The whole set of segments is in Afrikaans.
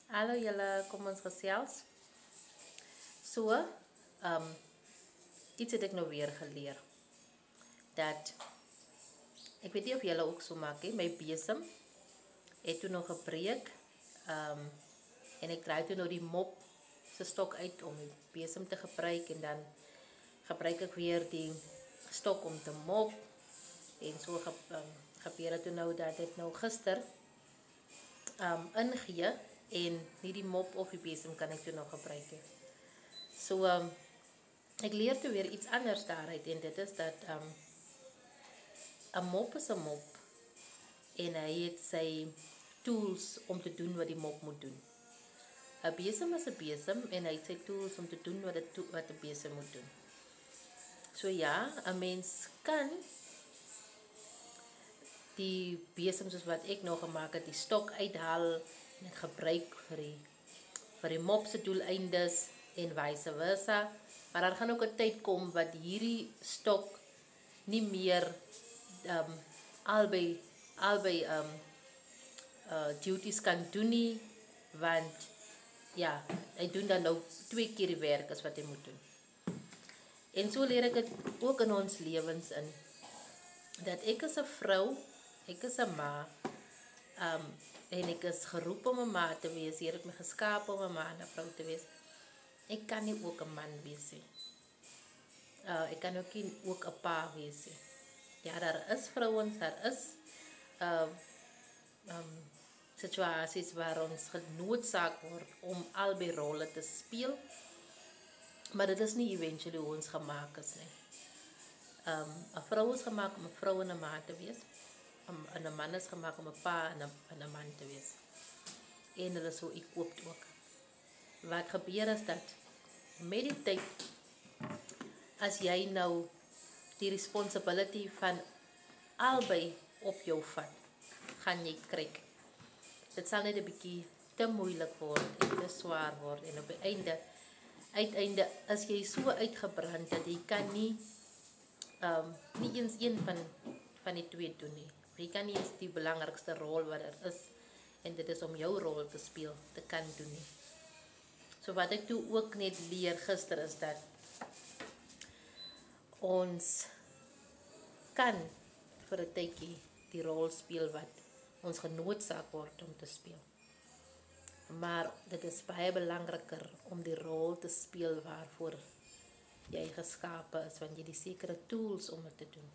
Hallo julle, kom ons gesels. So, iets het ek nou weer geleer. Dat, ek weet nie of julle ook so maak nie, my besem het toe nog gebreek. En ek draai toe nou die mop se stok uit om die besem te gebruik. En dan gebruik ek weer die stok om te mop. En so gebeur het toe nou dat ek nou gister ingee. En nie die mop of die besem kan ek toe nog gebruik. So, ek leer toe weer iets anders daaruit. En dit is dat, 'n mop is 'n mop. En hy het sy tools om te doen wat die mop moet doen. 'n besem is 'n besem en hy het sy tools om te doen wat 'n besem moet doen. So ja, 'n mens kan die besem soos wat ek nou gemaak het, die stok uithaal en dit gebruik vir die mop se doeleindes en vice versa. Maar daar gaan ook 'n tyd kom wat hierdie stok nie meer albei duties kan doen nie, want ja, hy doen dan nou 2 keer die werk as wat hy moet doen. En so leer ek het ook in ons lewens in, dat ek is 'n vrou, ek is 'n ma, en ek is geroep om 'n ma te wees. Hier het my geskaap om 'n ma en 'n vrou te wees. Ek kan nie ook 'n man wees nie. Ek kan ook nie ook 'n pa wees nie. Ja, daar is vrouens, daar is situasies waar ons genoodsaak word om albei rolle te speel. Maar dit is nie eventually hoe ons gemaak is nie. 'n vrou is gemaak om 'n vrou en 'n ma te wees. En 'n man is gemaak om 'n pa en 'n man te wees. En dit is so equipped ook. Wat gebeur is dat met die tyd, as jy nou die responsibility van albei op jou vat, gaan jy kry. Dit sal net 'n bietjie te moeilik word en te swaar word. En op die uiteinde is jy so uitgebrand dat jy kan nie eens een van die twee doen nie. Jy kan nie eens die belangrikste rol wat er is, en dit is om jou rol te speel, te kan doen nie. So wat ek toe ook net leer gister is dat ons kan vir 'n tydjie die rol speel wat ons genoodsaak word om te speel. Maar dit is baie belangriker om die rol te speel waarvoor jy geskape is, want jy die sekere tools om dit te doen.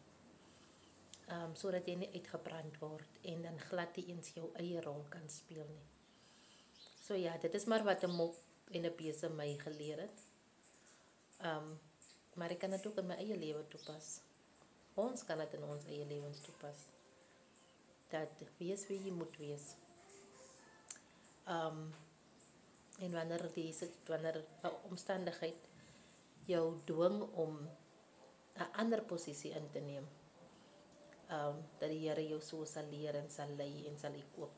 Sodat jy nie uitgebrand word en dan glad nie eens jou eie rol kan speel nie. So ja, dit is maar wat 'n mop en 'n besem my geleer het. Maar ek kan dit ook in my eie lewe toepas. Ons kan dit in ons eie lewens toepas. Dat wees wie jy moet wees. En wanneer 'n omstandigheid jou dwing om 'n ander posisie in te neem, dat die Here jou so sal leer en sal lei en sal equip.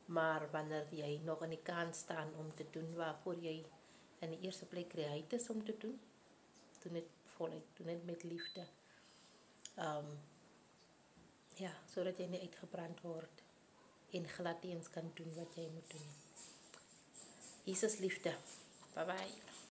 Maar wanneer jy nog in die kans staan om te doen waarvoor jy in die eerste plek gereed is om te doen, doen dit voluit, doen dit met liefde. Ja, sodat jy nie uitgebrand word en glad eens kan doen wat jy moet doen. Jesus liefde. Bye bye.